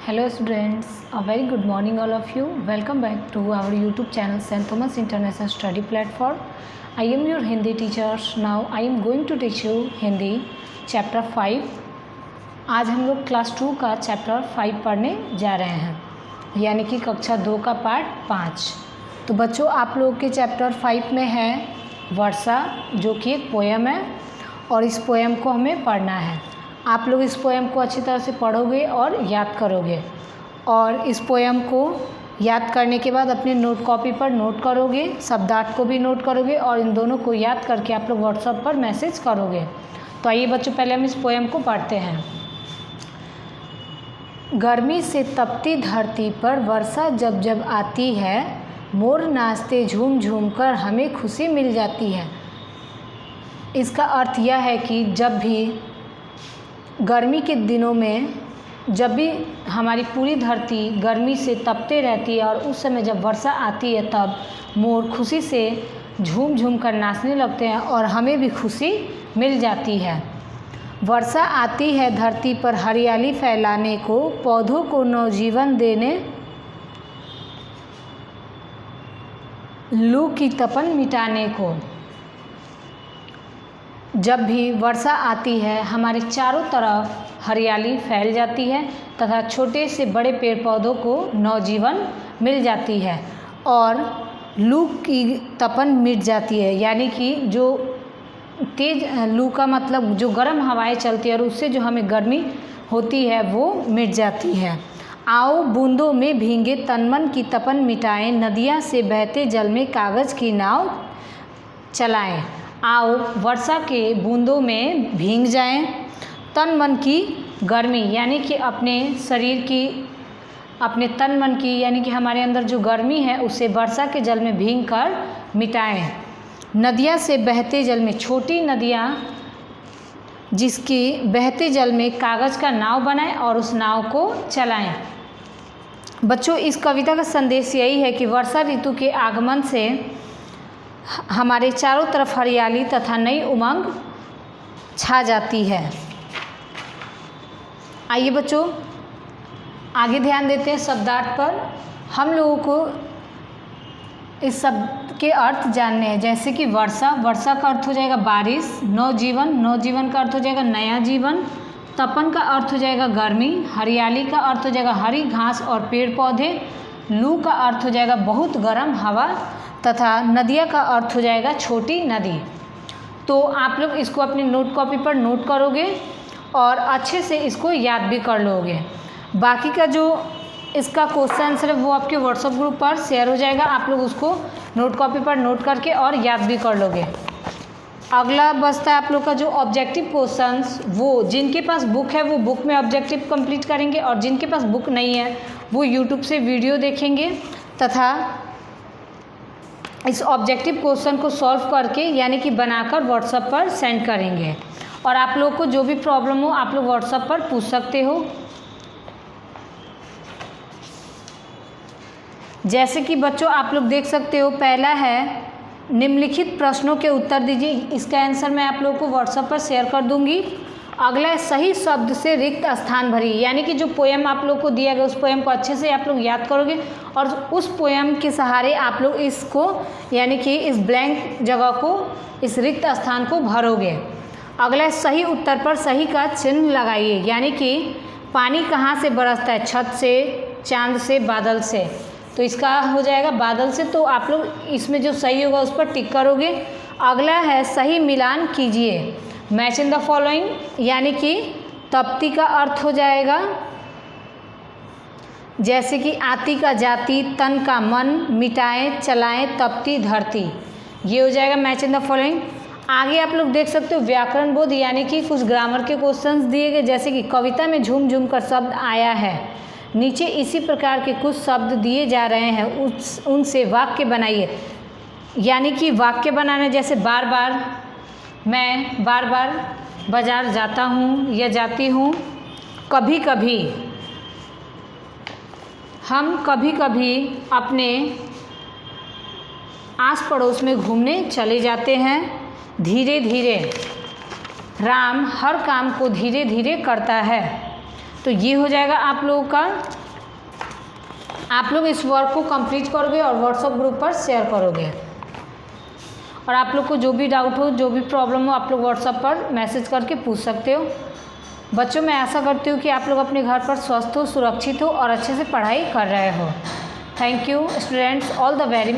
Hello students, a very good morning all of you. Welcome back to our YouTube channel St. Thomas International Study Platform. I am your Hindi teacher. Now I am going to teach you Hindi chapter 5. आज हम लोग class 2 का chapter 5 पढ़ने जा रहे हैं, यानी कि कक्षा 2 का पार्ट 5। तो बच्चों, आप लोग के चैप्टर 5 में है वर्षा, जो कि एक पोएम है और इस पोएम को हमें पढ़ना है। आप लोग इस पोएम को अच्छी तरह से पढ़ोगे और याद करोगे, और इस पोएम को याद करने के बाद अपने नोट कॉपी पर नोट करोगे, शब्दार्थ को भी नोट करोगे और इन दोनों को याद करके आप लोग व्हाट्सएप पर मैसेज करोगे। तो आइए बच्चों, पहले हम इस पोएम को पढ़ते हैं। गर्मी से तपती धरती पर वर्षा जब जब आती है, मोर नाचते झूम झूम कर हमें खुशी मिल जाती है। इसका अर्थ यह है कि जब भी गर्मी के दिनों में जब भी हमारी पूरी धरती गर्मी से तपते रहती है और उस समय जब वर्षा आती है, तब मोर खुशी से झूम झूम कर नाचने लगते हैं और हमें भी खुशी मिल जाती है। वर्षा आती है धरती पर हरियाली फैलाने को, पौधों को नवजीवन देने, लू की तपन मिटाने को। जब भी वर्षा आती है, हमारे चारों तरफ हरियाली फैल जाती है तथा छोटे से बड़े पेड़ पौधों को नवजीवन मिल जाती है और लू की तपन मिट जाती है, यानी कि जो तेज लू का मतलब जो गर्म हवाएं चलती है और उससे जो हमें गर्मी होती है वो मिट जाती है। आओ बूंदों में भींगे तन मन की तपन मिटाएं, नदियाँ से बहते जल में कागज़ की नाव चलाएं। आओ वर्षा के बूंदों में भींग जाएं, तन मन की गर्मी यानी कि अपने शरीर की, अपने तन मन की यानी कि हमारे अंदर जो गर्मी है उसे वर्षा के जल में भींग कर मिटाएं। नदियाँ से बहते जल में, छोटी नदियाँ जिसकी बहते जल में कागज़ का नाव बनाएं और उस नाव को चलाएं। बच्चों, इस कविता का संदेश यही है कि वर्षा ऋतु के आगमन से हमारे चारों तरफ हरियाली तथा नई उमंग छा जाती है। आइए बच्चों, आगे ध्यान देते हैं शब्दार्थ पर। हम लोगों को इस शब्द के अर्थ जानने हैं, जैसे कि वर्षा, वर्षा का अर्थ हो जाएगा बारिश। नवजीवन, नवजीवन का अर्थ हो जाएगा नया जीवन। तपन का अर्थ हो जाएगा गर्मी। हरियाली का अर्थ हो जाएगा हरी घास और पेड़ पौधे। लू का अर्थ हो जाएगा बहुत गर्म हवा तथा नदिया का अर्थ हो जाएगा छोटी नदी। तो आप लोग इसको अपनी नोट कॉपी पर नोट करोगे और अच्छे से इसको याद भी कर लोगे। बाकी का जो इसका क्वेश्चन आंसर है वो आपके व्हाट्सएप ग्रुप पर शेयर हो जाएगा, आप लोग उसको नोट कॉपी पर नोट करके और याद भी कर लोगे। अगला बचता है आप लोग का जो ऑब्जेक्टिव क्वेश्चंस, वो जिनके पास बुक है वो बुक में ऑब्जेक्टिव कंप्लीट करेंगे और जिनके पास बुक नहीं है वो यूट्यूब से वीडियो देखेंगे तथा इस ऑब्जेक्टिव क्वेश्चन को सॉल्व करके यानी कि बनाकर व्हाट्सएप पर सेंड करेंगे। और आप लोग को जो भी प्रॉब्लम हो आप लोग व्हाट्सएप पर पूछ सकते हो। जैसे कि बच्चों आप लोग देख सकते हो, पहला है निम्नलिखित प्रश्नों के उत्तर दीजिए। इसका आंसर मैं आप लोगों को व्हाट्सएप पर शेयर कर दूंगी। अगला है सही शब्द से रिक्त स्थान भरी, यानी कि जो पोएम आप लोग को दिया गया उस पोएम को अच्छे से आप लोग याद करोगे और उस पोएम के सहारे आप लोग इसको यानी कि इस ब्लैंक जगह को, इस रिक्त स्थान को भरोगे। अगला है सही उत्तर पर सही का चिन्ह लगाइए, यानी कि पानी कहाँ से बरसता है, छत से, चांद से, बादल से। तो इसका हो जाएगा बादल से, तो आप लोग इसमें जो सही होगा उस पर टिक करोगे। अगला है सही मिलान कीजिए, मैच इन द फॉलोइंग, यानी कि तपती का अर्थ हो जाएगा जैसे कि आती का जाती, तन का मन, मिटाएं चलाएं तपती धरती, ये हो जाएगा मैच इन द फॉलोइंग। आगे आप लोग देख सकते हो व्याकरण बोध, यानी कि कुछ ग्रामर के क्वेश्चंस दिए गए, जैसे कि कविता में झूम झूम कर शब्द आया है, नीचे इसी प्रकार के कुछ शब्द दिए जा रहे हैं, उनसे वाक्य बनाइए। यानी कि वाक्य बनाना जैसे बार बार, मैं बार बार बाज़ार जाता हूँ या जाती हूँ, कभी कभी, हम कभी कभी अपने आस पड़ोस में घूमने चले जाते हैं, धीरे धीरे, राम हर काम को धीरे धीरे करता है। तो तो ये हो जाएगा आप लोगों का। आप लोग इस वर्क को कंप्लीट करोगे और व्हाट्सएप ग्रुप पर शेयर करोगे। और आप लोग को जो भी डाउट हो, जो भी प्रॉब्लम हो, आप लोग व्हाट्सएप पर मैसेज करके पूछ सकते हो। बच्चों, मैं आशा करती हूँ कि आप लोग अपने घर पर स्वस्थ हो, सुरक्षित हो और अच्छे से पढ़ाई कर रहे हो। Thank you students, all the very